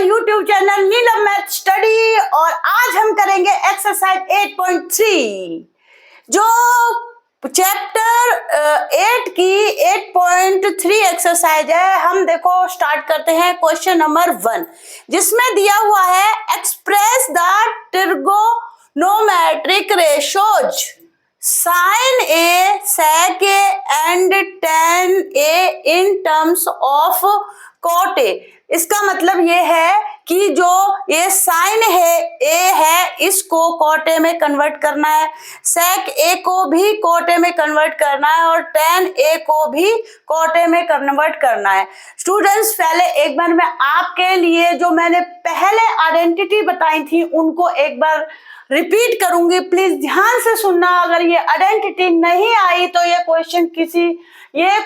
My YouTube channel Neelam math study. और आज हम करेंगे एक्सरसाइज 8.3 जो चैप्टर 8 की 8.3 एक्सरसाइज है। हम देखो स्टार्ट करते हैं क्वेश्चन नंबर 1 जिसमें दिया हुआ है express the trigonometric ratios sin A, sec A and tan A in terms of cot A। इसका मतलब ये है कि जो ये साइन है ए है इसको कॉट ए में कन्वर्ट करना है, सेक ए को भी कॉट ए में कन्वर्ट करना है और टेन ए को भी कॉट ए में कन्वर्ट करना है। स्टूडेंट्स पहले एक बार मैं आपके लिए जो मैंने पहले आइडेंटिटी बताई थी उनको एक बार रिपीट करूंगी, प्लीज ध्यान से सुनना। अगर ये आइडेंटिटी नहीं आई तो ये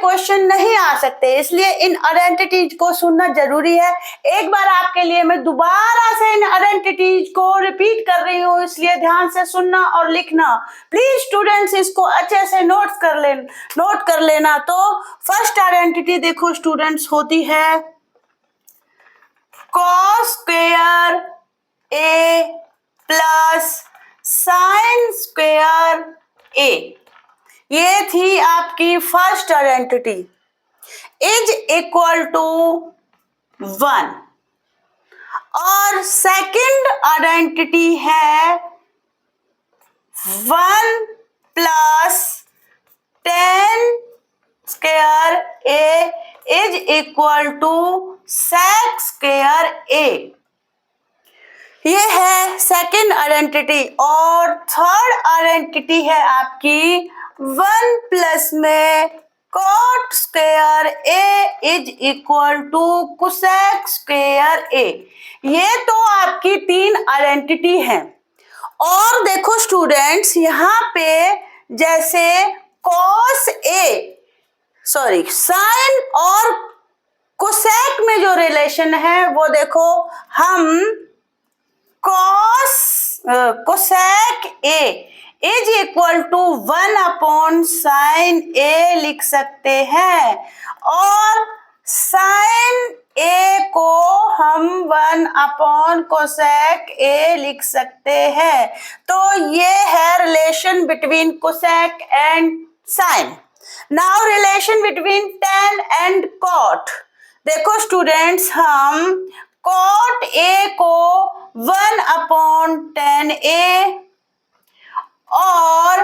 क्वेश्चन नहीं आ सकते, इसलिए इन आइडेंटिटीज को सुनना जरूरी है। एक बार आपके लिए मैं दोबारा से इन आइडेंटिटीज को रिपीट कर रही हूँ, इसलिए ध्यान से सुनना और लिखना। प्लीज स्टूडेंट्स इसको अच्छे से नोट कर लेना। तो फर्स्ट आइडेंटिटी देखो स्टूडेंट्स होती है cos square A plus sine square A. ये थी आपकी first identity is equal to 1। और सेकंड आइडेंटिटी है 1 plus 10 square A is equal to sec square A. ये है सेकंड आइडेंटिटी। और थर्ड आइडेंटिटी है आपकी 1 प्लस में cot square A is equal to cosec square A. ये तो आपकी 3 आइडेंटिटी हैं। और देखो स्टूडेंट्स यहाँ पे जैसे साइन और कोसेक में जो रिलेशन है वो देखो हम cosec A is equal to 1 upon sine A लिख सकते हैं और साइन ए को हम 1 अपॉन कोसेक ए लिख सकते हैं। तो ये है relation between cosec and sine. Now relation between tan and cot। देखो स्टूडेंट्स हम cot ए को 1 अपॉन tan ए और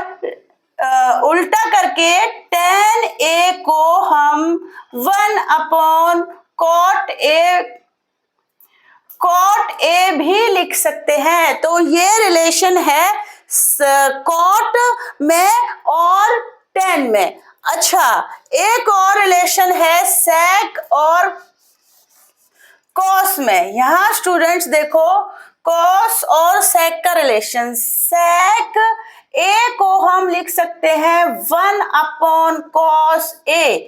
उल्टा करके tan ए को हम 1 अपॉन cot ए भी लिख सकते हैं। तो ये रिलेशन है cot में और tan में। अच्छा, एक और रिलेशन है sec और cos में। यहाँ स्टूडेंट्स देखो cos और sec का रिलेशन, sec a को हम लिख सकते हैं 1 अपॉन cos a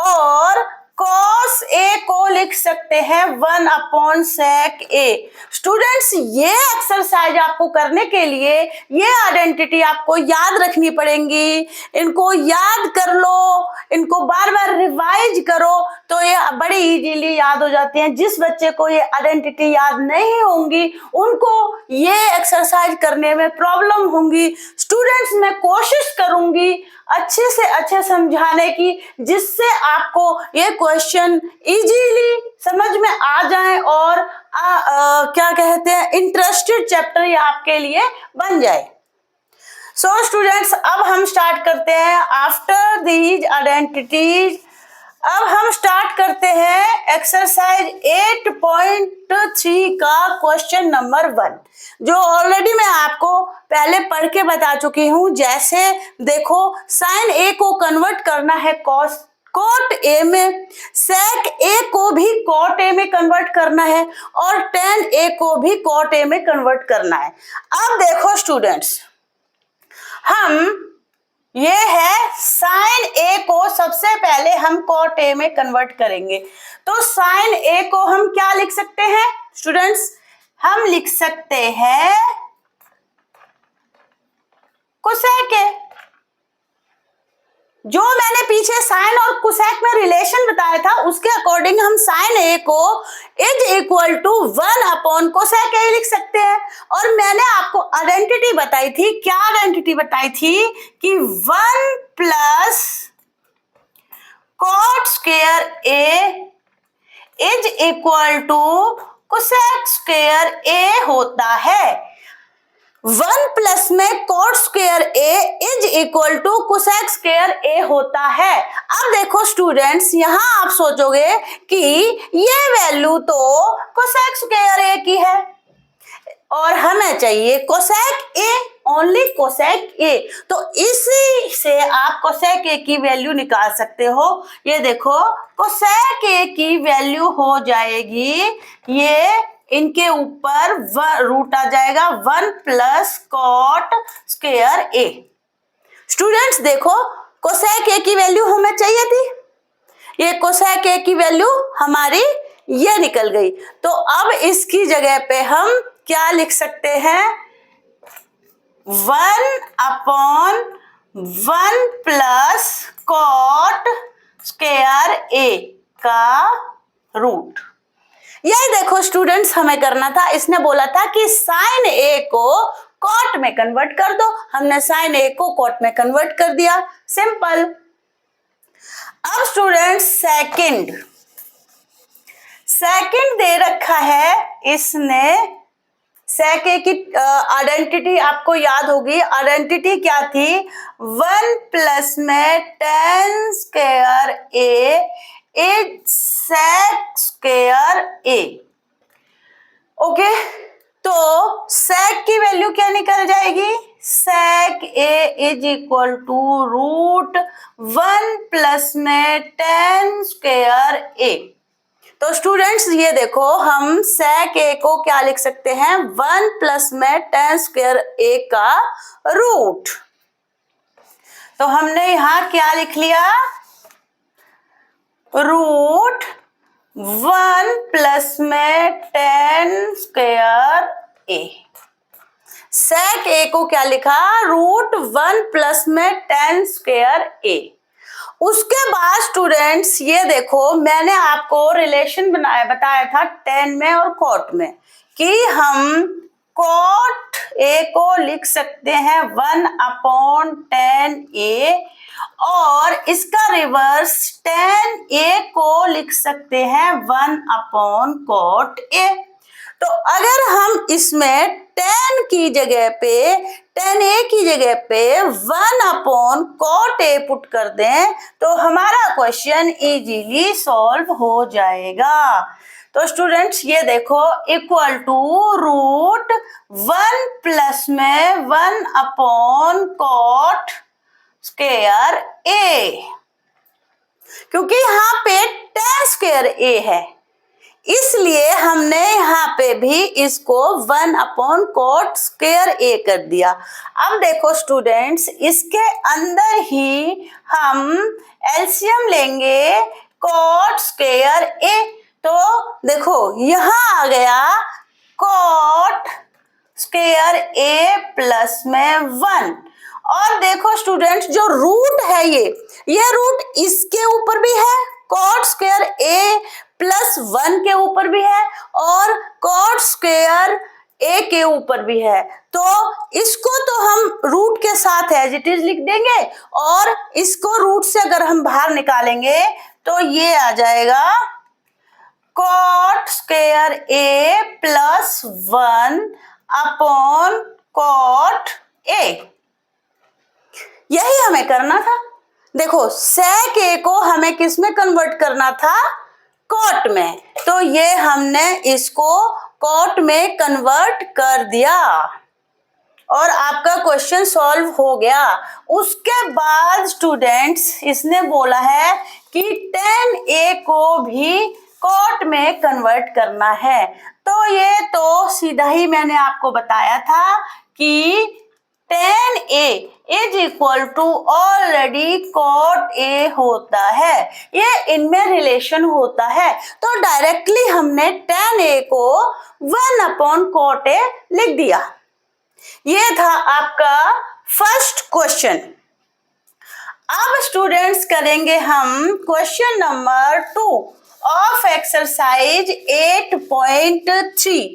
और cos a को लिख सकते हैं 1 अपॉन sec a। स्टूडेंट्स ये एक्सरसाइज आपको करने के लिए ये आइडेंटिटी आपको याद रखनी पड़ेंगी। इनको याद कर लो, इनको बार बार रिवाइज करो तो ये बड़ी इजीली याद हो जाती हैं। जिस बच्चे को ये आइडेंटिटी याद नहीं होंगी उनको ये एक्सरसाइज करने में प्रॉब्लम होंगी। स्टूडेंट्स मैं कोशिश करूंगी अच्छे से अच्छे समझाने की जिससे आपको ये क्वेश्चन इजीली समझ में आ जाए और क्या कहते हैं इंटरेस्टेड चैप्टर ये आपके लिए बन जाए। सो स्टूडेंट्स अब हम स्टार्ट करते हैं आफ्टर दीज आइडेंटिटीज। अब हम स्टार्ट करते हैं एक्सरसाइज 8.3 का क्वेश्चन नंबर 1 जो ऑलरेडी मैं आपको पहले पढ़ के बता चुकी हूँ। जैसे देखो साइन ए को कन्वर्ट करना है कॉट ए में, सेक ए को भी कॉट ए में कन्वर्ट करना है और टेन ए को भी कॉट ए में कन्वर्ट करना है। अब देखो स्टूडेंट्स ये है साइन ए को सबसे पहले हम कॉट ए में कन्वर्ट करेंगे। तो साइन ए को हम क्या लिख सकते हैं स्टूडेंट्स? हम लिख सकते हैं कोसेक ए। जो मैंने पीछे साइन और कोसेक में रिलेशन बताया था उसके अकॉर्डिंग हम साइन ए को is equal to 1 upon cosec A लिख सकते हैं। और मैंने आपको आइडेंटिटी बताई थी, क्या आइडेंटिटी बताई थी कि 1 plus cot square A is equal to cosec square A होता है। 1 प्लस में cot square A is equal to cosec square A होता है। अब देखो स्टूडेंट्स, यहां आप सोचोगे कि ये वैल्यू तो कोसेक स्क्वायर ए की है और हमें चाहिए कोसेक ए, ओनली कोसेक ए। तो इसी से आप कोसेक ए की वैल्यू निकाल सकते हो। ये देखो कोसेक ए की वैल्यू हो जाएगी, ये इनके ऊपर रूट आ जाएगा 1 प्लस कॉट स्क्वायर ए। स्टूडेंट्स देखो कोसेक ए की वैल्यू हमें चाहिए थी, ये कोसेक ए की वैल्यू हमारी ये निकल गई। तो अब इसकी जगह पे हम क्या लिख सकते हैं, 1 अपॉन 1 प्लस कॉट स्क्वायर ए का रूट। यही देखो स्टूडेंट्स हमें करना था, इसने बोला था कि साइन ए को कॉट में कन्वर्ट कर दो, हमने साइन ए को कॉट में कन्वर्ट कर दिया, सिंपल। अब स्टूडेंट्स सेकंड दे रखा है इसने। सेक ए की आइडेंटिटी आपको याद होगी, आइडेंटिटी क्या थी, 1 प्लस में tan square A is sec square A. Okay, तो सेक की वैल्यू क्या निकल जाएगी, sec A is equal to root 1 plus में टेन स्क्वायर ए। तो स्टूडेंट्स ये देखो हम सेक ए को क्या लिख सकते हैं, 1 प्लस में टेन स्क्वायर ए का रूट। तो हमने यहां क्या लिख लिया, रूट 1 प्लस में टेन स्क्वायर ए। सेक ए को क्या लिखा, रूट 1 प्लस में टेन स्क्वायर ए। उसके बाद स्टूडेंट्स ये देखो मैंने आपको रिलेशन बताया था टेन में और कॉट में कि हम कॉट ए को लिख सकते हैं 1 अपॉन टेन ए और इसका रिवर्स टेन ए को लिख सकते हैं 1 अपॉन कॉट ए। तो अगर हम इसमें टेन की जगह पे, टेन ए की जगह पे 1 अपॉन कॉट ए पुट कर दें तो हमारा क्वेश्चन इजीली सॉल्व हो जाएगा। तो स्टूडेंट्स ये देखो इक्वल टू रूट 1 प्लस में 1 अपॉन कॉट स्क्वायर ए, क्योंकि यहाँ पे टेन स्क्वायर ए है इसलिए हमने यहाँ पे भी इसको 1 अपॉन कॉट स्क्वायर ए कर दिया। अब देखो स्टूडेंट्स इसके अंदर ही हम एलसीएम लेंगे कॉट स्क्वायर ए। तो देखो यहाँ आ गया कॉट स्क्वायर ए प्लस में 1 और देखो स्टूडेंट्स जो रूट है ये रूट इसके ऊपर भी है, कॉट स्क्वायर ए प्लस 1 के ऊपर भी है और कॉट स्क्वायर ए के ऊपर भी है। तो इसको तो हम रूट के साथ एज इट इज लिख देंगे और इसको रूट से अगर हम बाहर निकालेंगे तो ये आ जाएगा cot square A plus 1 upon cot A. यही हमें करना था। देखो सेक ए को हमें किस में कन्वर्ट करना था, कॉट में, तो ये हमने इसको कॉट में कन्वर्ट कर दिया और आपका क्वेश्चन सॉल्व हो गया। उसके बाद स्टूडेंट्स इसने बोला है कि टेन ए को भी कॉट में कन्वर्ट करना है। तो ये तो सीधा ही मैंने आपको बताया था कि tan A is equal to already cot A होता है, ये इनमें रिलेशन होता है। तो डायरेक्टली हमने टेन ए को 1 अपॉन कॉट ए लिख दिया। ये था आपका फर्स्ट क्वेश्चन। अब स्टूडेंट्स करेंगे हम क्वेश्चन नंबर 2 ऑफ एक्सरसाइज 8.3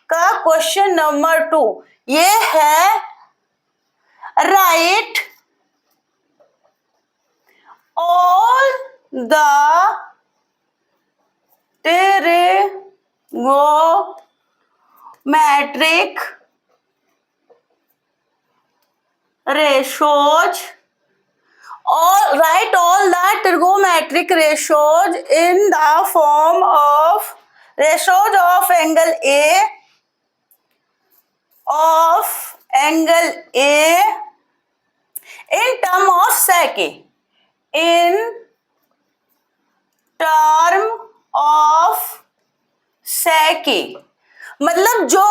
का क्वेश्चन नंबर 2। ये है right all the trigonometric ratios or write all the trigonometric ratios in the form of ratios of angle A in term of sec A. In term of sec A मतलब जो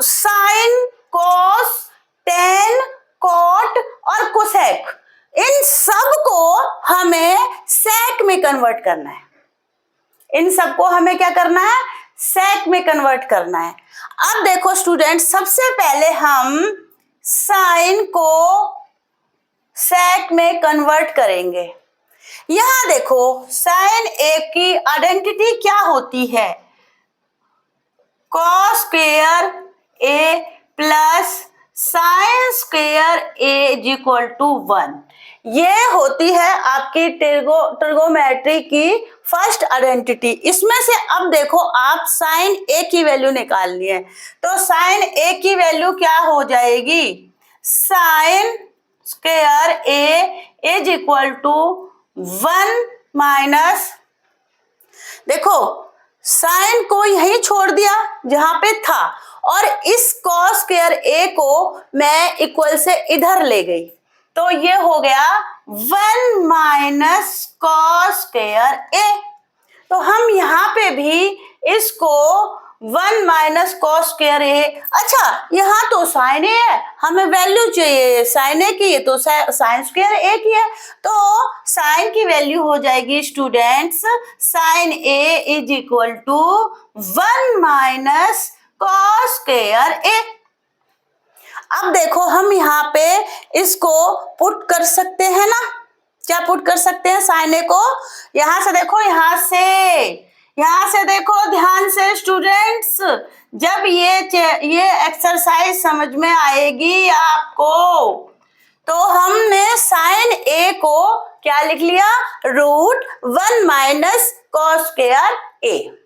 sine cos tan cot और cosec इन सब को हमें सेक में convert करना है। इन सब को हमें क्या करना है? सेक में कन्वर्ट करना है। अब देखो स्टूडेंट, सबसे पहले हम साइन को सेक में कन्वर्ट करेंगे। यहां देखो साइन ए की आइडेंटिटी क्या होती है? Cos square A plus sine square A is equal to 1। ये होती है आपकी ट्रिगोनोमेट्री की फर्स्ट आइडेंटिटी। इसमें से अब देखो आप साइन ए की वैल्यू निकालनी है, तो साइन ए की वैल्यू क्या हो जाएगी? Sine square A is equal to 1 minus, देखो साइन को यहीं छोड़ दिया जहां पे था और इस कॉस स्क्वायर ए को मैं इक्वल से इधर ले गई, तो ये हो गया 1 माइनस कॉस स्क्वायर ए। तो हम यहाँ पे भी इसको 1 माइनस कॉस स्क्वायर ए, अच्छा यहाँ तो साइन ए है, हमें वैल्यू चाहिए साइन ए की, तो साइन स्क्वायर ए की है, तो साइन की वैल्यू हो जाएगी students sine A is equal to 1 minus cos square A. अब देखो हम यहाँ पे इसको पुट कर सकते हैं ना, क्या पुट कर सकते हैं? साइन ए को यहां से देखो, यहां से देखो ध्यान से स्टूडेंट्स, जब ये एक्सरसाइज समझ में आएगी आपको, तो हमने साइन ए को क्या लिख लिया? रूट 1 माइनस कॉस स्क्वायर ए।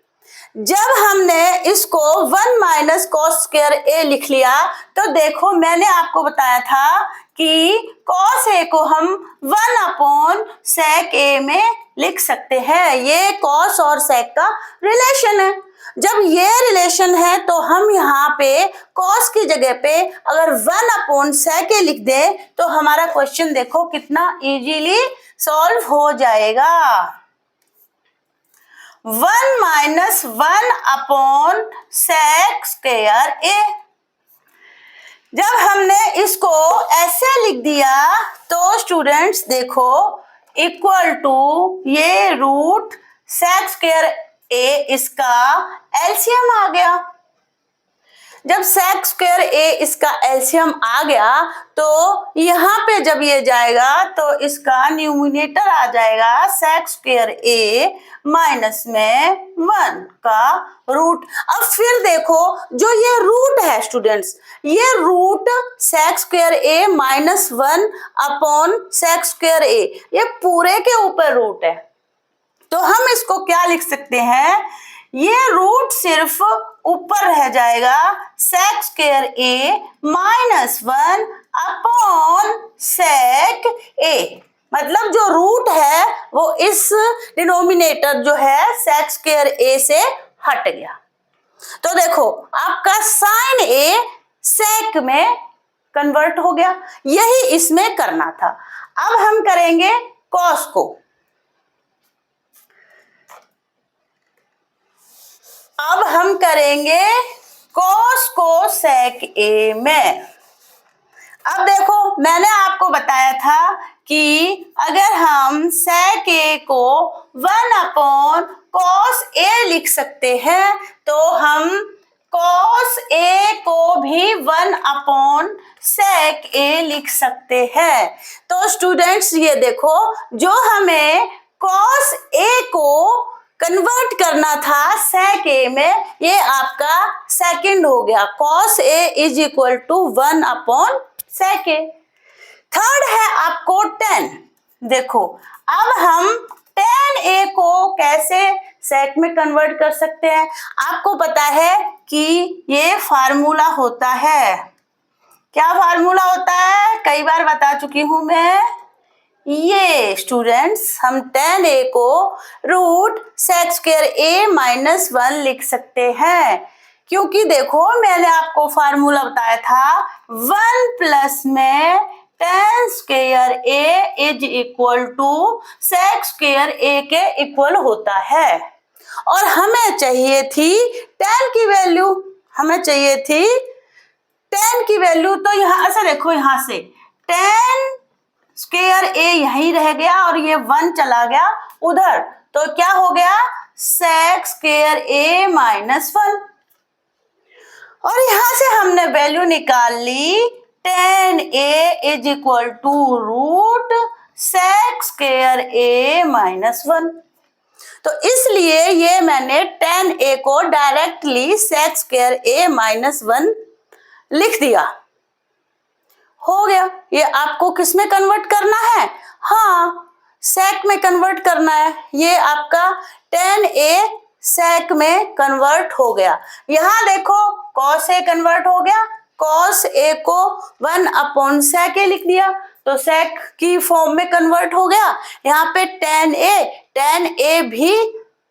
जब हमने इसको 1 माइनस कॉस स्क्वायर ए लिख लिया, तो देखो मैंने आपको बताया था कि कॉस ए को हम 1 अपॉन सेक ए में लिख सकते हैं। ये कॉस और सेक का रिलेशन है। जब ये रिलेशन है तो हम यहाँ पे कॉस की जगह पे अगर 1 अपॉन सेक ए लिख दे तो हमारा क्वेश्चन देखो कितना इजीली सॉल्व हो जाएगा। 1 माइनस 1 अपॉन सेक स्क्वायर ए। जब हमने इसको ऐसे लिख दिया तो स्टूडेंट्स देखो इक्वल टू ये रूट सेक स्क्वायर ए, इसका एलसीएम आ गया। जब सेक स्क्वायर ए इसका एलसीएम आ गया तो यहाँ पे जब ये जाएगा तो इसका न्यूमिनेटर आ जाएगा सेक स्क्वायर ए माइनस में 1 का रूट। अब फिर देखो जो ये रूट है स्टूडेंट्स, ये root sec square A minus 1 upon sec square A, ये पूरे के ऊपर रूट है, तो हम इसको क्या लिख सकते हैं? ये रूट सिर्फ ऊपर रह जाएगा सेक स्क्वायर ए माइनस 1 अपॉन सेक ए, मतलब जो रूट है वो इस डिनोमिनेटर जो है सेक स्क्वायर ए से हट गया। तो देखो आपका साइन ए सेक में कन्वर्ट हो गया, यही इसमें करना था। अब हम करेंगे कॉस को। अब हम करेंगे कॉस को सेक ए में। अब देखो मैंने आपको बताया था कि अगर हम सेक ए को 1 अपॉन कॉस ए लिख सकते हैं तो हम कॉस ए को भी 1/sec a लिख सकते हैं। तो स्टूडेंट्स ये देखो, जो हमें कॉस ए को कन्वर्ट करना था sec a में, ये आपका सेकंड हो गया। cos a is equal to 1/sec a। Third है आपको tan। देखो, अब हम tan a को कैसे sec में कन्वर्ट कर सकते हैं? आपको पता है कि ये फार्मूला होता है। क्या फार्मूला होता है? कई बार बता चुकी हूं मैं। ये स्टूडेंट्स, हम tan a को √sec²a-1 लिख सकते हैं, क्योंकि देखो मैंने आपको फार्मूला बताया था 1 प्लस में tan² a is equal to sec² a के इक्वल होता है। और हमें चाहिए थी tan की वैल्यू, हमें चाहिए थी tan की वैल्यू। तो यहां से देखो, यहां से tan² a यहीं रह गया और ये 1 चला गया उधर, तो क्या हो गया? sec²a-1। और यहां से हमने वैल्यू निकाल ली tan a is equal to √sec²a-1। तो इसलिए ये मैंने tan a को डायरेक्टली sec²a-1 लिख दिया। हो गया। ये आपको किस में कन्वर्ट करना है? हाँ, sec में कन्वर्ट करना है। ये आपका tan a sec में कन्वर्ट हो गया। यहाँ देखो cos a कन्वर्ट हो गया, cos a को 1/sec a लिख दिया, तो sec की फॉर्म में कन्वर्ट हो गया। यहाँ पे tan a भी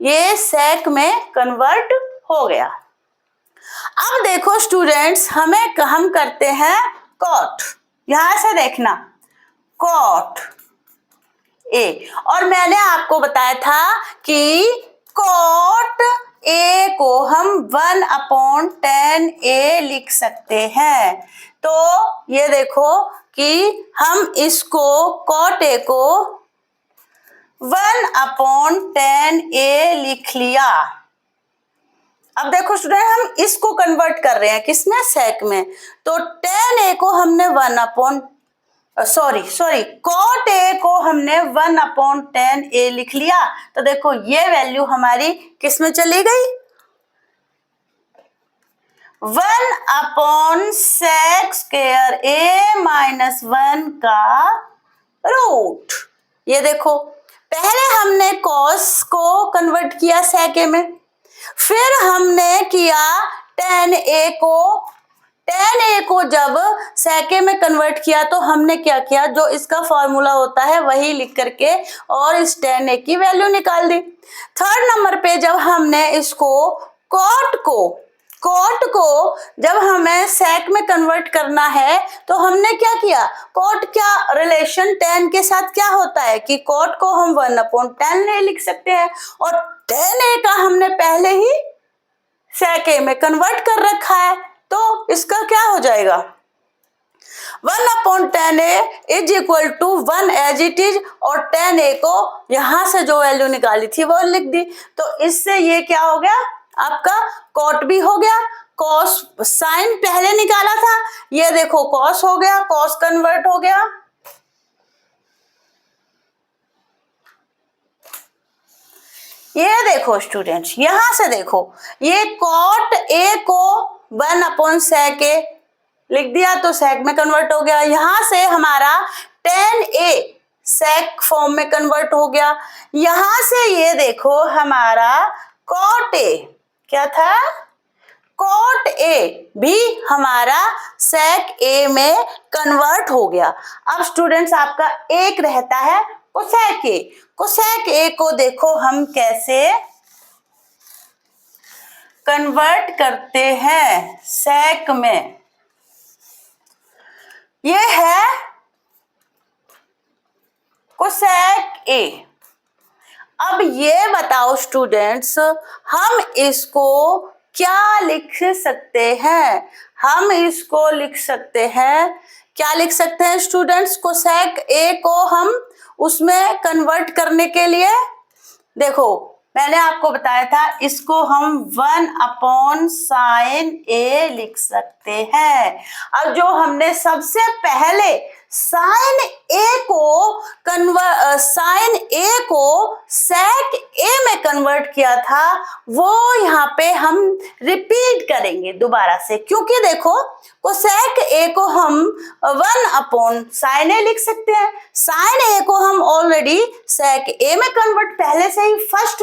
ये sec में कन्वर्ट हो गया। अब देखो स्टूडेंट्स, हम करते हैं cot। यहां से देखना cot a, और मैंने आपको बताया था कि cot a को हम 1/tan a लिख सकते हैं। तो ये देखो कि हम इसको cot a को 1/tan a लिख लिया। अब देखो स्टूडेंट, हम इसको कन्वर्ट कर रहे हैं किसमें? sec में। तो tan a को हमने cot a को हमने 1/tan a लिख लिया। तो देखो ये वैल्यू हमारी किसमें चली गई? 1/sec²a-1 का रूट। ये देखो, पहले हमने cos को कन्वर्ट किया sec a में, फिर हमने किया tan a को जब sec a में कन्वर्ट किया तो हमने क्या किया? जो इसका फॉर्मूला होता है वही लिख करके और इस tan a की वैल्यू निकाल दी। थर्ड नंबर पे जब हमने इसको cot को जब हमें sec में कन्वर्ट करना है तो हमने क्या किया? cot क्या रिलेशन tan के साथ क्या होता है कि cot को हम 1/tan a लिख सकते हैं, और tan a का हमने पहले ही sec a में कन्वर्ट कर रखा है, तो इसका क्या हो जाएगा? 1/tan a is equal to 1 as it is, और tan a को यहां से जो वैल्यू निकाली थी वो लिख दी। तो इससे ये क्या हो गया? आपका cot भी हो गया। cos साइन पहले निकाला था, ये देखो cos हो गया, cos कन्वर्ट हो गया। ये देखो स्टूडेंट्स, यहां से देखो, ये cot a को 1/sec a लिख दिया तो sec में कन्वर्ट हो गया। यहां से हमारा tan a sec फॉर्म में कन्वर्ट हो गया। यहां से ये देखो हमारा cot a क्या था? cot a भी हमारा sec a में कन्वर्ट हो गया। अब स्टूडेंट्स, आपका एक रहता है cosec a। cosec a को देखो हम कैसे कन्वर्ट करते हैं sec में। ये है cosec a। अब ये बताओ स्टूडेंट्स, हम इसको क्या लिख सकते हैं? हम इसको लिख सकते हैं, क्या लिख सकते हैं स्टूडेंट्स? cosec a को हम उसमें कन्वर्ट करने के लिए देखो मैंने आपको बताया था इसको हम 1/sin A लिख सकते हैं। अब जो हमने सबसे पहले साइन ए को sec A में कन्वर्ट किया था वो यहाँ पे हम रिपीट करेंगे दोबारा से, क्योंकि देखो कोसेक ए को हम 1/sin A लिख सकते हैं, साइन ए को हम ऑलरेडी sec A में कन्वर्ट पहले से ही फर्स्ट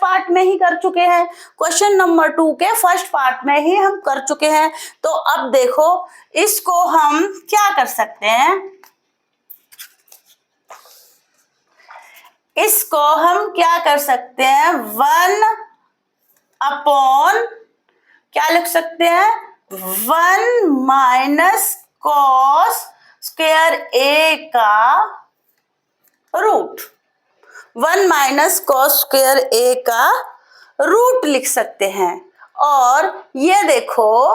पार्ट में ही कर चुके हैं, क्वेश्चन नंबर 2 के फर्स्ट पार्ट में ही हम कर चुके हैं। तो अब देखो इसको हम क्या कर सकते हैं, इसको हम क्या कर सकते हैं 1 क्या लिख सकते हैं 1 - cos स्क्वायर A का रूट, 1 - cos स्क्वायर A का रूट लिख सकते हैं। और ये देखो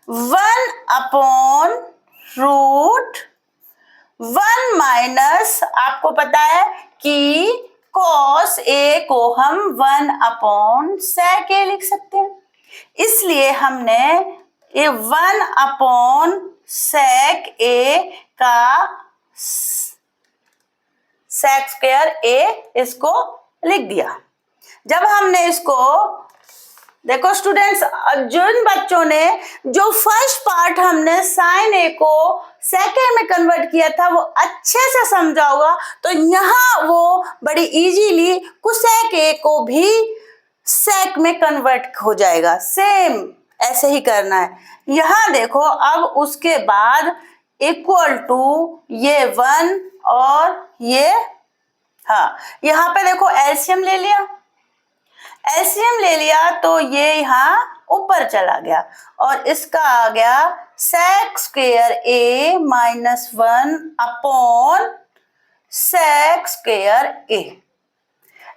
1/√1 आपको पता है कि cos A को हम 1/sec A लिख सकते हैं, इसलिए हमने ये 1/sec A का sec स्क्वायर A इसको लिख दिया। जब हमने इसको देखो स्टूडेंट्स, जिन बच्चों ने जो फर्स्ट पार्ट हमने sin A को सेकेंड में कन्वर्ट किया था वो अच्छे से समझा होगा, तो यहाँ वो बड़ी इजीली cosec A को भी sec में कन्वर्ट हो जाएगा। सेम ऐसे ही करना है। यहाँ देखो अब उसके बाद इक्वल टू ये 1 और ये, हाँ यहाँ पे देखो एलसीएम ले लिया, एलसीएम ले लिया तो ये यहाँ ऊपर चला गया और इसका आ गया sec square A - 1/sec square A।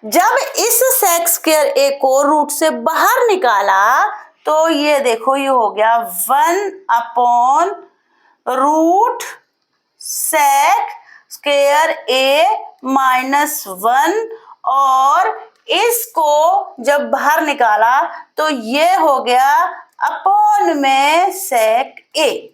जब इस sec स्क्वायर A को रूट से बाहर निकाला तो ये देखो ये हो गया 1/√sec स्क्वायर A - 1 और इसको जब बाहर निकाला तो ये हो गया अपॉन में sec A।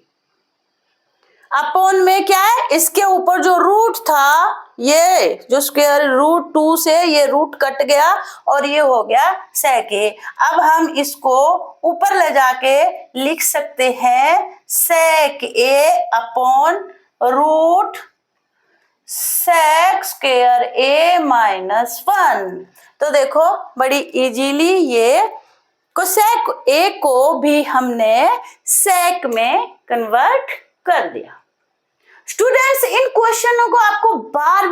अपॉन में क्या है, इसके ऊपर जो रूट था ये जो स्क्वायर रूट 2 से ये रूट कट गया और ये हो गया sec A। अब हम इसको ऊपर ले जाके लिख सकते हैं sec A upon root sec square A - 1। तो देखो बड़ी इजीली ये cosec A को भी हमने sec में कन्वर्ट कर दिया। स्टूडेंट्स, इन क्वेश्चनों को आपको बार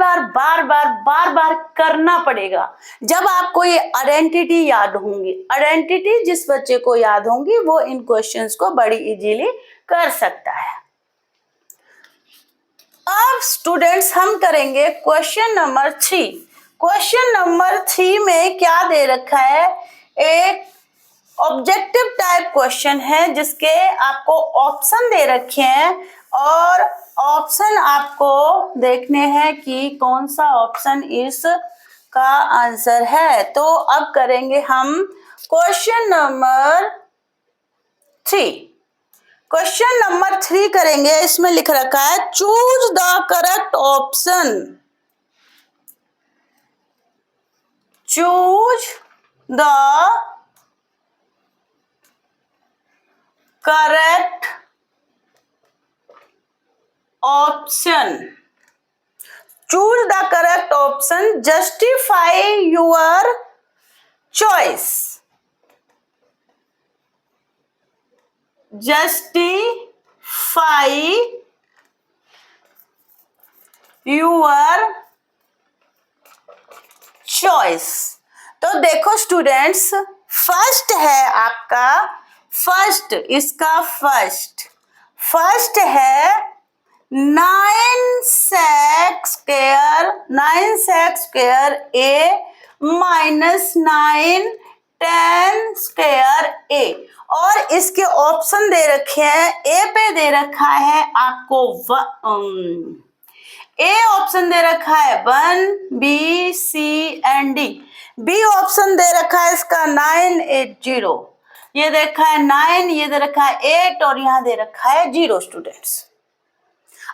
बार करना पड़ेगा। जब आपको ये आइडेंटिटी याद होंगी, आइडेंटिटी जिस बच्चे को याद होंगी वो इन क्वेश्चंस को बड़ी इजीली कर सकता है। अब स्टूडेंट्स हम करेंगे क्वेश्चन नंबर 3। क्वेश्चन नंबर 3 में क्या दे रखा है, एक ऑब्जेक्टिव टाइप क्वेश्चन है जिसके आपको ऑप्शन दे रखे हैं और ऑप्शन आपको देखने हैं कि कौन सा ऑप्शन इसका आंसर है। तो अब करेंगे हम क्वेश्चन नंबर 3। क्वेश्चन नंबर 3 करेंगे, इसमें लिख रखा है choose the correct option, choose the correct option, choose the correct option, justify your choice, justify your choice। तो देखो स्टूडेंट्स, फर्स्ट है आपका, फर्स्ट इसका फर्स्ट है 9sec square A - 9 tan square A और इसके ऑप्शन दे रखे हैं। ए पे दे रखा है आपको ए ऑप्शन दे रखा है 1 B C and D, B option दे रखा है इसका 9 8 0, ये दे रखा है 9, ये दे रखा है 8 और यहाँ दे रखा है 0 स्टूडेंट्स।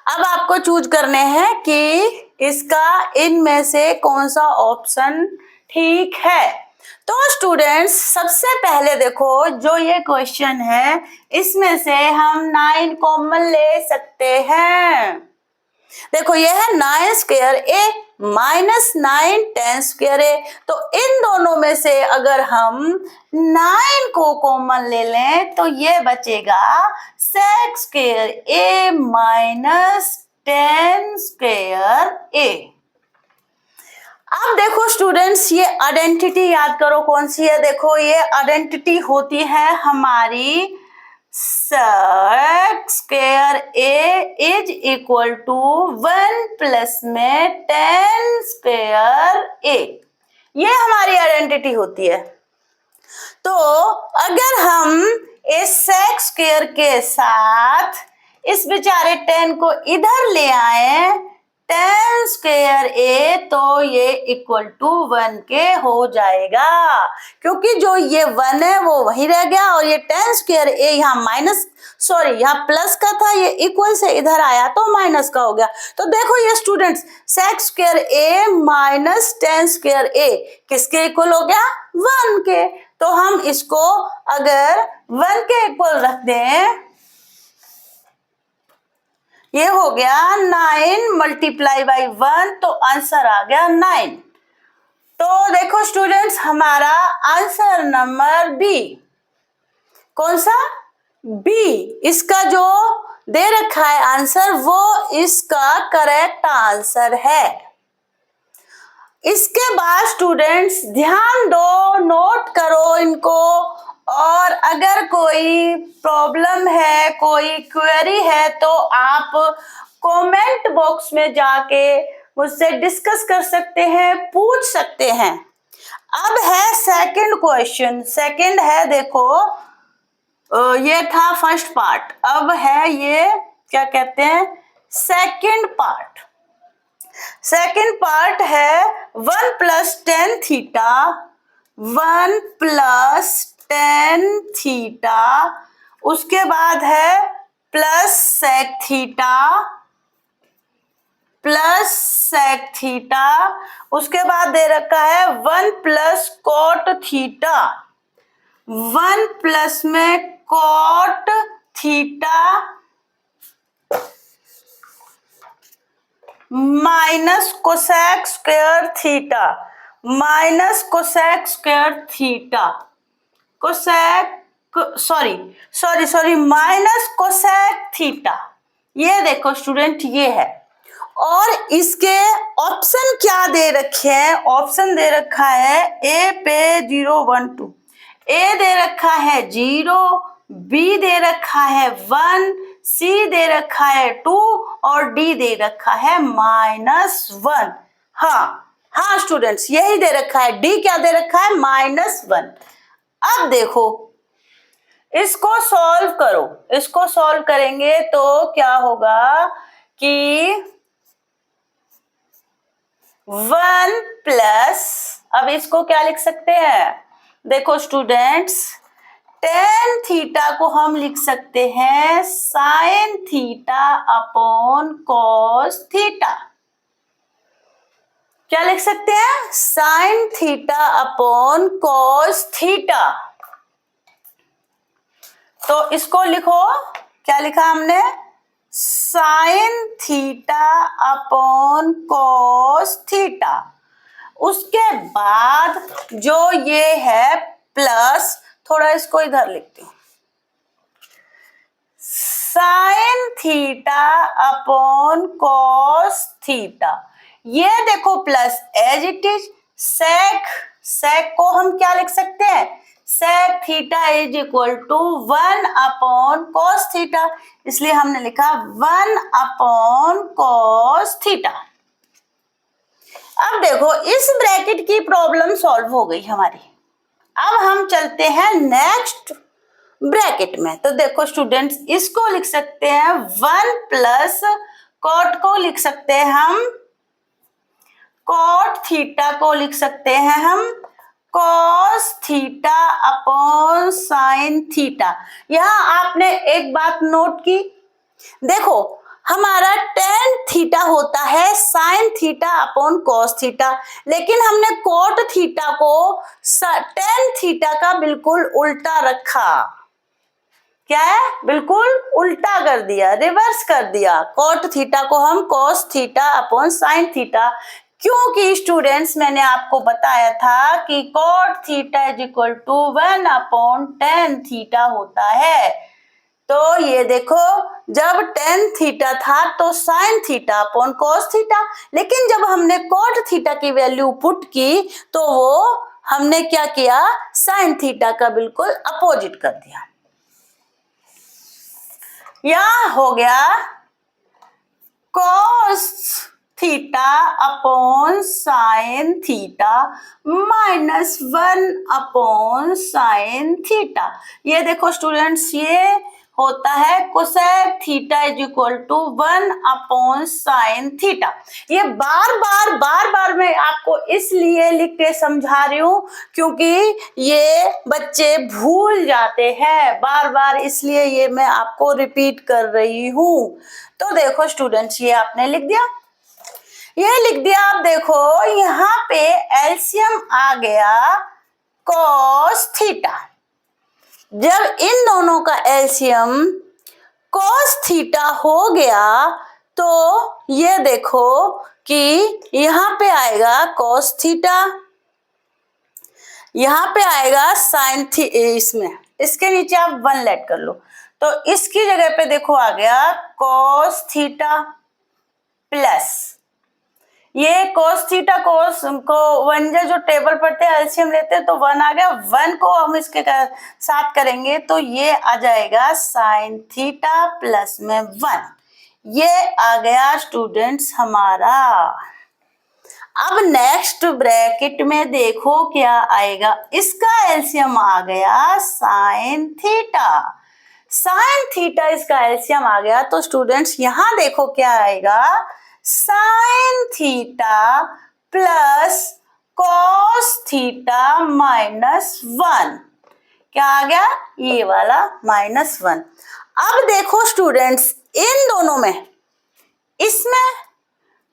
अब आपको चूज करने हैं कि इसका इनमें से कौन सा ऑप्शन ठीक है। तो स्टूडेंट्स सबसे पहले देखो जो ये क्वेश्चन है इसमें से हम 9 कॉमन ले सकते हैं। देखो ये है 9 square A minus 9 10 square A, तो इन दोनों में से अगर हम 9 को कॉमन ले लें तो ये बचेगा sec square A minus 10 square A. अब देखो स्टूडेंट्स ये आइडेंटिटी याद करो कौन सी है। देखो ये आइडेंटिटी होती है हमारी sec square A is equal to 1 plus में 10 स्क्वायर ए, ये हमारी आइडेंटिटी होती है। तो अगर हम इस sec स्क्वायर के साथ इस बेचारे 10 को इधर ले आए 10 स्क्वायर ए, तो ये इक्वल टू 1 के हो जाएगा, क्योंकि जो ये 1 है वो वही रह गया और ये 10 स्क्वायर ए यहाँ यहाँ प्लस का था, ये इक्वल से इधर आया तो माइनस का हो गया। तो देखो ये स्टूडेंट्स sec स्क्वायर ए माइनस 10 स्क्वायर ए किसके इक्वल हो गया 1 के। तो हम इसको अगर 1 के इक्वल रख दें, ये हो गया 9 मल्टीप्लाई बाई 1, तो आंसर आ गया 9। तो देखो स्टूडेंट्स हमारा आंसर नंबर बी, कौन सा बी, इसका जो दे रखा है आंसर वो इसका करेक्ट आंसर है। इसके बाद स्टूडेंट्स ध्यान दो, नोट करो इनको, और अगर कोई प्रॉब्लम है कोई क्वेरी है तो आप कमेंट बॉक्स में जाके मुझसे डिस्कस कर सकते हैं, पूछ सकते हैं। अब है सेकंड क्वेश्चन, सेकंड है देखो ये था फर्स्ट पार्ट, अब है ये क्या कहते हैं सेकंड पार्ट। सेकंड पार्ट है 1 प्लस 10 थीटा, 1 प्लस 10 थीटा, उसके बाद है plus sec theta, plus sec theta, उसके बाद दे रखा है 1 प्लस कॉट थीटा, 1 प्लस में cot theta minus cosec square theta, minus cosec square theta, minus cosec theta. ये देखो स्टूडेंट ये है, और इसके ऑप्शन क्या दे रखे हैं, ऑप्शन दे रखा है ए पे 0 1 2, ए दे रखा है 0, बी दे रखा है 1, सी दे रखा है 2 और डी दे रखा है -1। हाँ स्टूडेंट्स यही दे रखा है, डी क्या दे रखा है -1। अब देखो इसको सॉल्व करो, इसको सॉल्व करेंगे तो क्या होगा कि 1 प्लस, अब इसको क्या लिख सकते हैं, देखो स्टूडेंट्स tan थीटा को हम लिख सकते हैं sin theta upon cos theta. क्या लिख सकते हैं sin theta upon cos theta. तो इसको लिखो, क्या लिखा हमने sin theta upon cos theta. उसके बाद जो ये है प्लस, थोड़ा इसको इधर लिखती हूँ, sin theta upon cos theta, ये देखो plus as it is, sec को हम क्या लिख सकते हैं sec theta is equal to 1 upon cos theta, इसलिए हमने लिखा 1 अपॉन cos थीटा। अब देखो इस ब्रैकेट की प्रॉब्लम सॉल्व हो गई हमारी। अब हम चलते हैं नेक्स्ट ब्रैकेट में। तो देखो स्टूडेंट्स इसको लिख सकते हैं 1 प्लस कॉट को लिख सकते हैं हम, कॉट थीटा को लिख सकते हैं हम cos theta upon sine theta. यहां आपने एक बात नोट की, देखो हमारा टेन थीटा होता है sine theta upon cos theta, लेकिन हमने कॉट थीटा को टेन थीटा का बिल्कुल उल्टा रखा। क्या है? बिल्कुल उल्टा कर दिया, रिवर्स कर दिया। कॉट थीटा को हम cos theta upon sine theta, क्योंकि स्टूडेंट्स मैंने आपको बताया था कि cot theta is equal to 1 upon tan theta होता है। तो ये देखो, जब टेन थीटा था तो sine theta upon cos theta, लेकिन जब हमने कॉट थीटा की वैल्यू पुट की तो वो हमने क्या किया, साइन थीटा का बिल्कुल अपोजिट कर दिया। यह हो गया cos theta upon sine theta minus 1 upon sine theta. ये देखो स्टूडेंट्स, ये होता है cosec theta is equal to 1 upon sine theta. ये बार बार मैं आपको इसलिए लिख के समझा रही हूं क्योंकि ये बच्चे भूल जाते हैं बार बार, इसलिए ये मैं आपको रिपीट कर रही हूं। तो देखो स्टूडेंट्स, ये आपने लिख दिया, ये लिख दिया। आप देखो यहाँ पे एलसीएम आ गया कॉस थीटा। जब इन दोनों का एलसीएम कॉस थीटा हो गया तो ये देखो कि यहाँ पे आएगा कॉस थीटा, यहाँ पे आएगा साइन थी, इसमें इसके नीचे आप 1 लेट कर लो, तो इसकी जगह पे देखो आ गया कॉस थीटा प्लस ये कॉस थीटा कॉस को वन जो टेबल पढ़ते हैं एलसीएम लेते हैं तो 1 आ गया, 1 को हम इसके साथ करेंगे तो ये आ जाएगा साइन थीटा प्लस में 1। ये आ गया स्टूडेंट्स हमारा। अब नेक्स्ट ब्रैकेट में देखो क्या आएगा, इसका एलसीएम आ गया साइन थीटा, साइन थीटा इसका एलसीएम आ गया तो स्टूडेंट्स यहां देखो क्या आएगा, sine theta plus cos theta minus 1। क्या आ गया? ये वाला -1। अब देखो स्टूडेंट्स, इन दोनों में, इसमें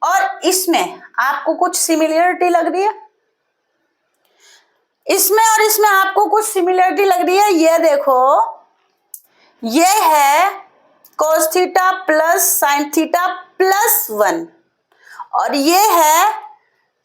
और इसमें आपको कुछ सिमिलरिटी लग रही है, इसमें और इसमें आपको कुछ सिमिलरिटी लग रही है। ये देखो, ये है cos theta plus sine theta plus 1 और ये है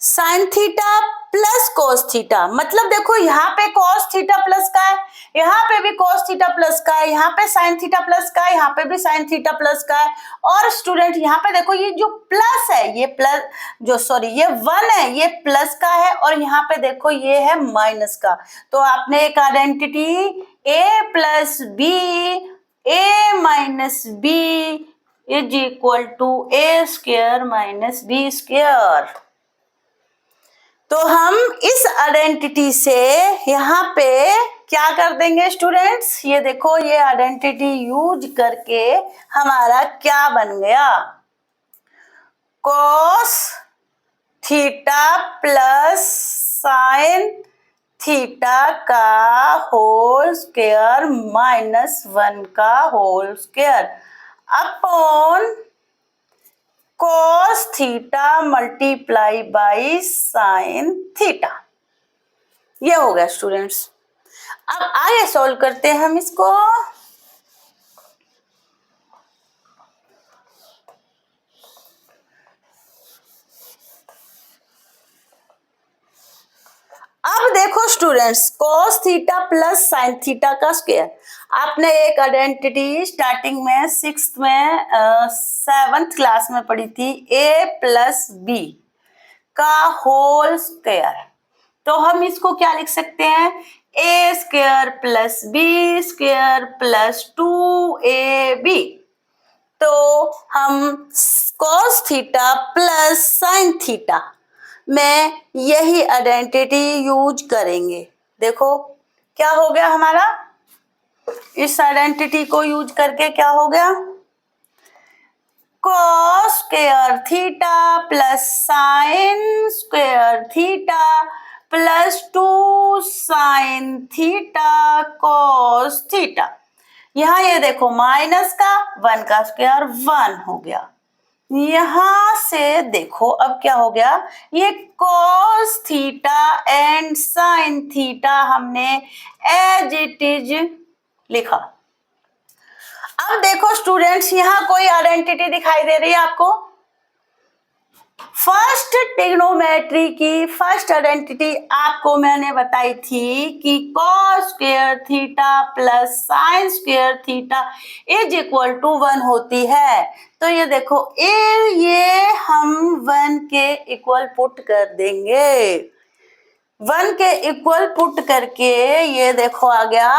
sine theta plus cos theta. मतलब देखो यहाँ पे cos थीटा प्लस का है, यहाँ पे भी cos थीटा प्लस का है, यहाँ पे साइन थीटा प्लस का है, यहाँ पे भी साइन थीटा प्लस का है। और स्टूडेंट यहाँ पे देखो ये जो प्लस है, ये प्लस जो सॉरी ये 1 है, ये प्लस का है और यहाँ पे देखो ये है माइनस का। तो आपने एक identity a plus B a minus B is equal to a square minus B square. तो हम इस आइडेंटिटी से यहाँ पे क्या कर देंगे स्टूडेंट्स, ये देखो ये आइडेंटिटी यूज करके हमारा क्या बन गया, cos theta plus sine theta का होल स्क्वायर माइनस 1 का whole square upon cos theta multiply by sine theta. ये हो गया स्टूडेंट्स। अब आगे सॉल्व करते हैं हम इसको। अब देखो students, cos theta plus sine theta का स्क्वायर, आपने एक आइडेंटिटी स्टार्टिंग में 6th में 7th क्लास में पढ़ी थी, a प्लस बी का होल स्क्वायर। तो हम इसको क्या लिख सकते हैं, a square plus B square plus 2ab। तो हम cos theta plus sine theta में यही आइडेंटिटी यूज करेंगे। देखो क्या हो गया हमारा, इस आइडेंटिटी को यूज करके क्या हो गया, cos square theta plus sin square theta plus 2 sin theta cos theta. यहाँ ये देखो माइनस का 1 का स्क्वायर 1 हो गया। यहां से देखो अब क्या हो गया, ये cos theta and sin theta हमने एज इट इज लिखा। अब देखो स्टूडेंट्स, यहां कोई आइडेंटिटी दिखाई दे रही है आपको? फर्स्ट ट्रिग्नोमेट्री की फर्स्ट आइडेंटिटी आपको मैंने बताई थी कि cos square theta plus sin square theta is equal to 1 होती है। तो ये देखो ये हम 1 के इक्वल पुट कर देंगे। 1 के इक्वल पुट करके ये देखो आ गया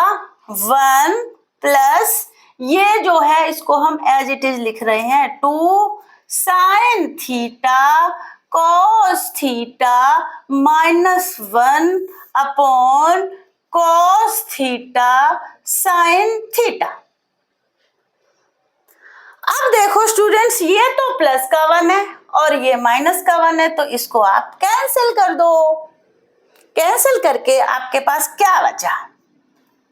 1 प्लस ये जो है इसको हम एज इट इज लिख रहे हैं 2 sin theta cos theta minus 1 upon cos theta sin theta. अब देखो स्टूडेंट्स, ये तो प्लस का 1 है और ये माइनस का 1 है, तो इसको आप कैंसिल कर दो। कैंसिल करके आपके पास क्या बचा?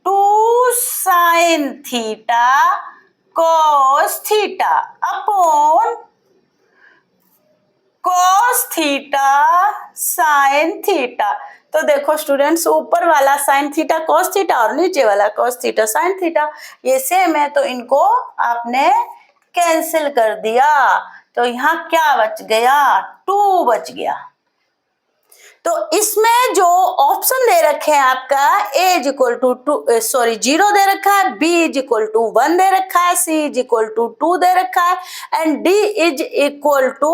2 sin theta cos theta upon cos theta sin theta. तो देखो स्टूडेंट्स, ऊपर वाला sin थीटा cos थीटा और नीचे वाला cos थीटा sin थीटा ये सेम है, तो इनको आपने कैंसिल कर दिया। तो यहाँ क्या बच गया? 2 बच गया। तो इसमें जो ऑप्शन दे रखे हैं आपका a इज इक्वल टू 0 दे रखा है, b इज इक्वल टू 1 दे रखा है, c इज इक्वल टू 2 दे रखा है and d is equal to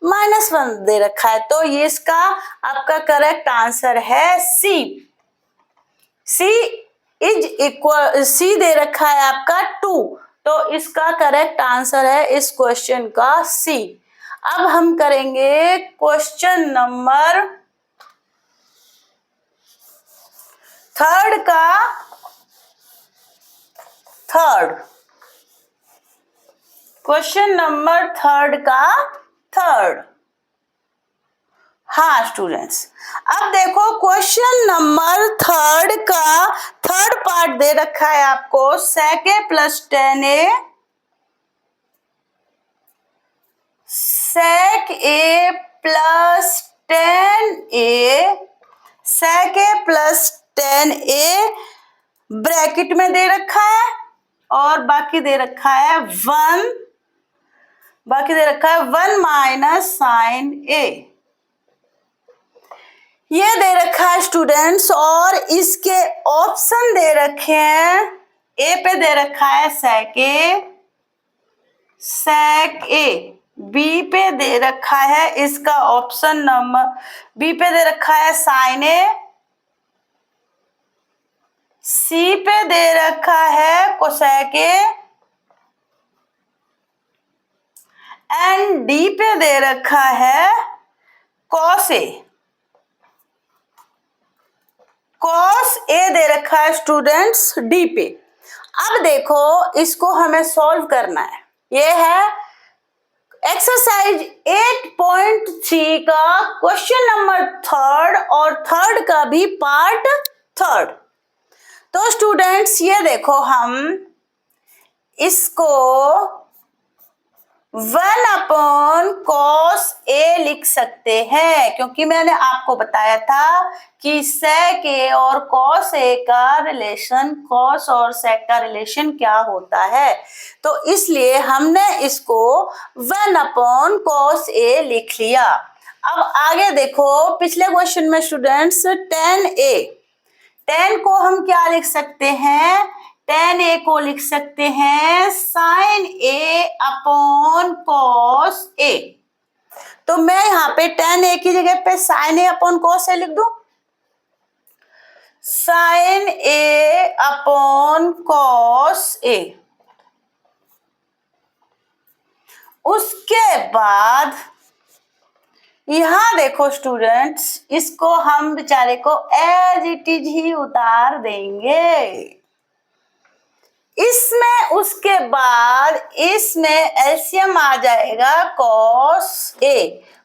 -1 दे रखा है। तो ये इसका आपका करेक्ट आंसर है c। c is equal c दे रखा है आपका 2, तो इसका करेक्ट आंसर है इस क्वेश्चन का c। अब हम करेंगे क्वेश्चन नंबर 3 का 3rd। क्वेश्चन नंबर 3 का 3rd। हाँ स्टूडेंट्स, अब देखो क्वेश्चन नंबर 3 का 3rd पार्ट दे रखा है आपको sec a plus 10a sec a plus 10a sec a plus 10a bracket में दे रखा है और बाकी दे रखा है 1 माइनस साइन a। ये दे रखा है स्टूडेंट्स और इसके ऑप्शन दे रखे हैं। ए पे दे रखा है sec a, बी पे दे रखा है इसका ऑप्शन नंबर बी पे दे रखा है sin a, सी पे दे रखा है cosec a एंड डी पे दे रखा है cos a। cos a दे रखा है स्टूडेंट्स डी पे। अब देखो इसको हमें सॉल्व करना है। ये है एक्सरसाइज 8.3 का क्वेश्चन नंबर 3rd और 3rd का भी पार्ट 3rd। तो स्टूडेंट्स ये देखो हम इसको 1 अपॉन cos a लिख सकते हैं, क्योंकि मैंने आपको बताया था कि sec a और cos a का रिलेशन, cos और sec का रिलेशन क्या होता है, तो इसलिए हमने इसको 1 अपॉन cos a लिख लिया। अब आगे देखो पिछले क्वेश्चन में स्टूडेंट्स 10a, 10 को हम क्या लिख सकते हैं? 10a को लिख सकते हैं sin a upon cos a। तो मैं यहाँ पे 10a की जगह पे sin a upon cos a लिख दूं। sin a upon cos a। उसके बाद यहां देखो स्टूडेंट्स, इसको हम बेचारे को एज इट इज ही उतार देंगे। इसमें उसके बाद इसमें एलसीएम आ जाएगा cos A।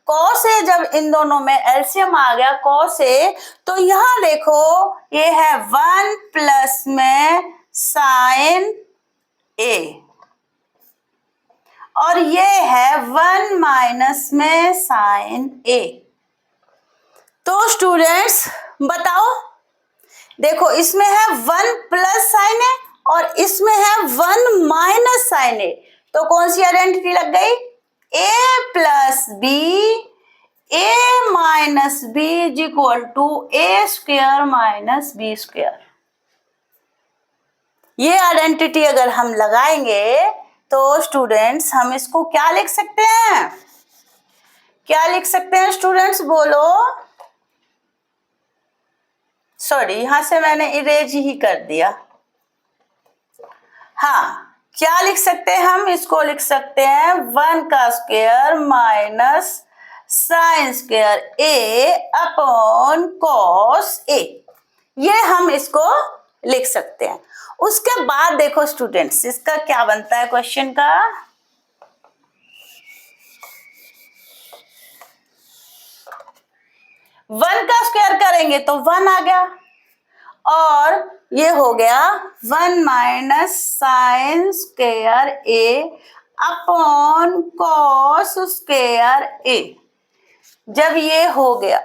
cos A जब इन दोनों में एलसीएम आ गया cos A, तो यहां देखो ये है 1 प्लस में sin A और ये है 1 माइनस में sin A। तो स्टूडेंट्स बताओ, देखो इसमें है 1 प्लस sin A और इसमें है 1 माइनस sin A, तो कौन सी आइडेंटिटी लग गई? A plus B, A minus B is equal to A square minus B square. ये आइडेंटिटी अगर हम लगाएंगे तो स्टूडेंट्स हम इसको क्या लिख सकते हैं? क्या लिख सकते हैं स्टूडेंट्स, बोलो। सॉरी, यहां से मैंने इरेज ही कर दिया। हाँ, क्या लिख सकते हैं हम? इसको लिख सकते हैं 1 का square minus sine square A upon cos A। ये हम इसको लिख सकते हैं। उसके बाद देखो स्टूडेंट्स, इसका क्या बनता है क्वेश्चन का? वन का स्क्वायर करेंगे तो 1 आ गया और ये हो गया 1 minus sine square A upon cos square A। जब ये हो गया,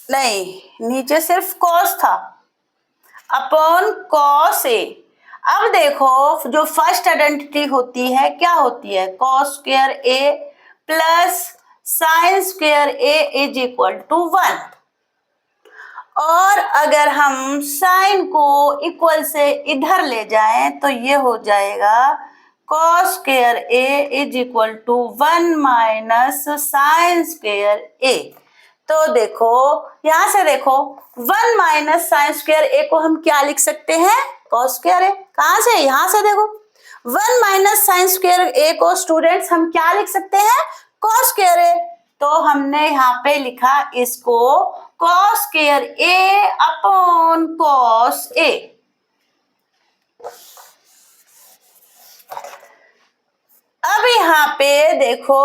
नहीं नीचे सिर्फ कॉस था, अपॉन कॉस A। अब देखो जो फर्स्ट आइडेंटिटी होती है क्या होती है? Cos square A plus sine square A is equal to 1। और अगर हम साइन को इक्वल से इधर ले जाएं तो ये हो जाएगा cos square A is equal to 1 minus sine square A। तो देखो यहां से देखो 1 माइनस साइन स्क्वायर A को हम क्या लिख सकते हैं? cos square A। कहां से? यहां से देखो 1 माइनस साइन स्क्वायर A को स्टूडेंट्स हम क्या लिख सकते हैं? cos square A। तो हमने यहाँ पे लिखा इसको cos square A upon cos A। अब यहाँ पे देखो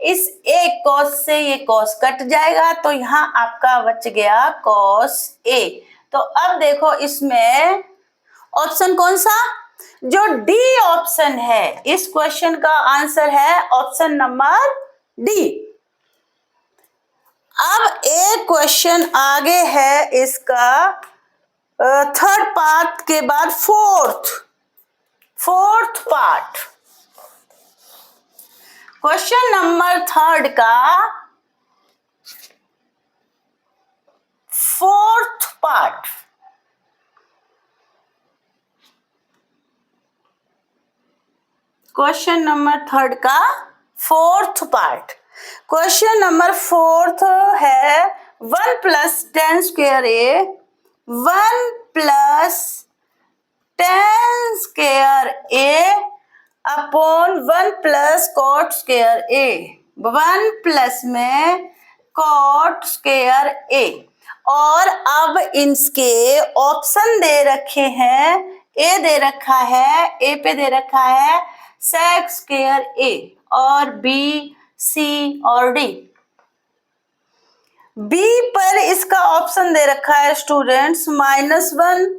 इस एक cos से ये cos कट जाएगा तो यहाँ आपका बच गया cos A। तो अब देखो इसमें ऑप्शन कौन सा? जो डी ऑप्शन है, इस क्वेश्चन का आंसर है ऑप्शन नंबर डी। अब एक क्वेश्चन आगे है इसका थर्ड पार्ट के बाद fourth part. Question number third का fourth part. Question number third का fourth part. Question number fourth है 1 plus tan square A 1 plus tan square A upon 1 plus cot square A। 1 plus में cot square A और अब इनके option दे रखे हैं। A दे रखा है, A पे दे रखा है सेक स्क्वायर A और B, C और D। B पर इसका ऑप्शन दे रखा है स्टूडेंट्स -1।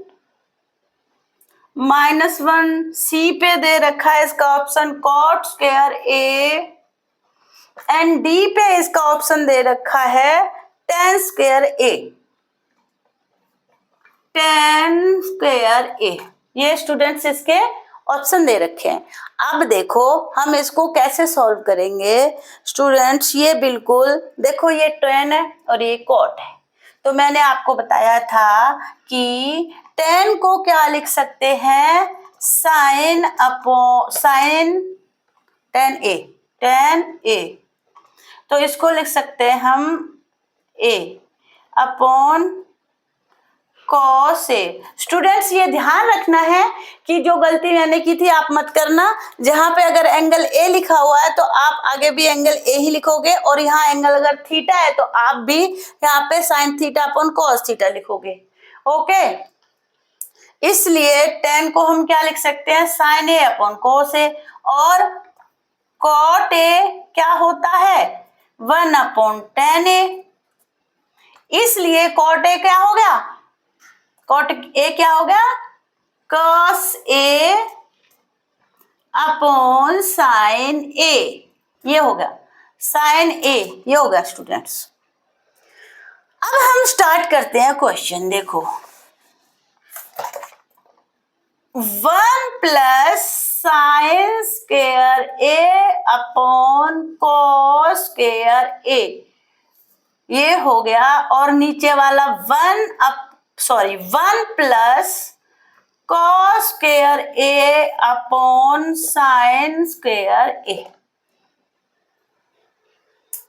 C पे दे रखा है इसका option cot square A and D पे इसका ऑप्शन दे रखा है tan square A। Tan square A, ये स्टूडेंट्स इसके ऑप्शन दे रखे हैं। अब देखो हम इसको कैसे सॉल्व करेंगे स्टूडेंट्स। ये बिल्कुल देखो ये टेन है और ये कॉट है, तो मैंने आपको बताया था कि टेन को क्या लिख सकते हैं? साइन अपॉन साइन टेन ए। तो इसको लिख सकते हैं हम A upon cos A। Students ये ध्यान रखना है कि जो गलती मैंने की थी आप मत करना। जहां पे अगर एंगल A लिखा हुआ है तो आप आगे भी एंगल A ही लिखोगे और यहाँ एंगल अगर थीटा है तो आप भी यहाँ पे sine theta upon cos theta लिखोगे। ओके, इसलिए tan को हम क्या लिख सकते हैं, sin A upon cos A, और cot A क्या होता है, 1 अपॉन tan A, इसलिए cot A क्या हो गया, cot A क्या हो गया, cos A upon sin A, ये हो गया sin A, ये हो गया स्टूडेंट्स। अब हम स्टार्ट करते हैं क्वेश्चन। देखो 1 plus sine square A upon cos square A, ये हो गया, और नीचे वाला 1 plus cos square A upon sine square A,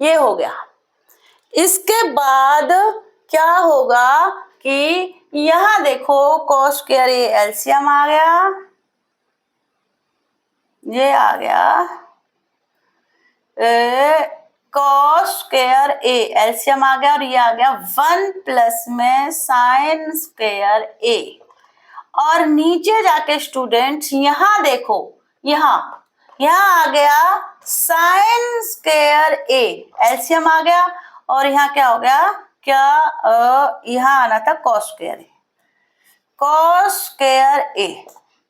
ये हो गया। इसके बाद क्या होगा कि यहां देखो cos स्क्वायर A एलसीएम आ गया, ये आ गया cos स्क्वायर A एलसीएम आ गया, और ये आ गया 1 प्लस में साइन स्क्वायर A, और नीचे जाके स्टूडेंट्स यहां देखो, यहां आ गया साइन स्क्वायर A एलसीएम आ गया, और यहाँ क्या हो गया, क्या यहाँ आना था cos स्क्वायर A,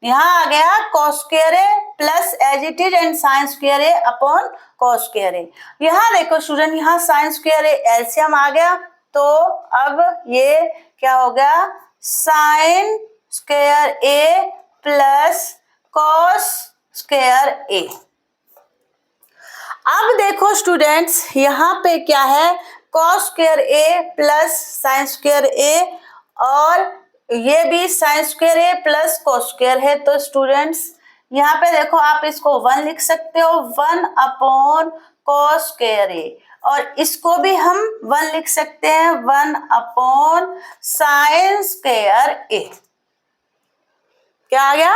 यहाँ आ गया cos square A plus as it is and sine square A upon cos square A। यहाँ देखो स्टूडेंट, यहाँ साइन स्क्वायर A एलसीएम आ गया, तो अब ये क्या हो गया, sine square A plus cos square A। अब देखो स्टूडेंट्स, यहाँ पे क्या है, cos square A plus sine square A, और ये भी sine square A plus cos square है, तो स्टूडेंट्स यहाँ पे देखो आप इसको 1 लिख सकते हो, 1 अपॉन cos स्क्वायर A, और इसको भी हम 1 लिख सकते हैं, 1 अपॉन साइन स्क्वायर A। क्या आ गया,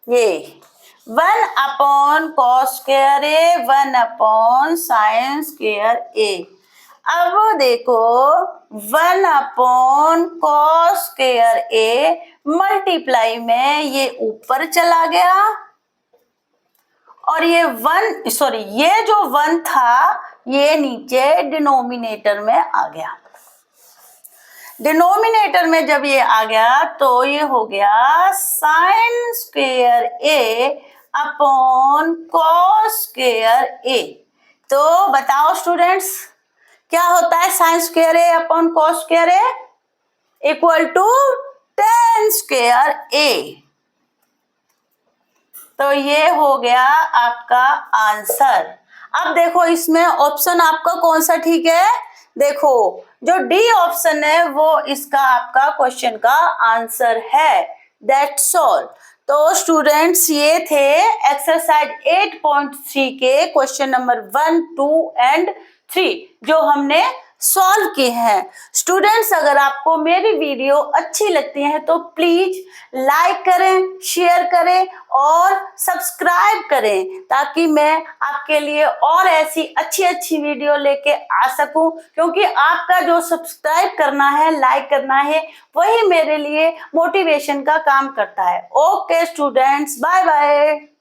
ये 1 upon cos square A, 1 upon sign square A। अब देखो 1 upon cos square A multiply में ये ऊपर चला गया, और ये जो 1 था ये नीचे डिनोमिनेटर में आ गया। डिनोमिनेटर में जब ये आ गया तो ये हो गया sine square A upon cos square A। तो बताओ स्टूडेंट्स, क्या होता है sine square A upon cos square A, equal to tan square A। तो ये हो गया आपका आंसर। अब देखो इसमें ऑप्शन आपका कौन सा ठीक है, देखो जो डी ऑप्शन है वो इसका आपका क्वेश्चन का आंसर है। That's all. तो स्टूडेंट्स ये थे एक्सरसाइज 8.3 के क्वेश्चन नंबर 1, 2 एंड 3 जो हमने सॉल्व किए हैं। स्टूडेंट्स अगर आपको मेरी वीडियो अच्छी लगती है तो प्लीज लाइक करें, शेयर करें और सब्सक्राइब करें, ताकि मैं आपके लिए और ऐसी अच्छी अच्छी वीडियो लेके आ सकूं, क्योंकि आपका जो सब्सक्राइब करना है, लाइक करना है, वही मेरे लिए मोटिवेशन का काम करता है। Okay students, bye bye.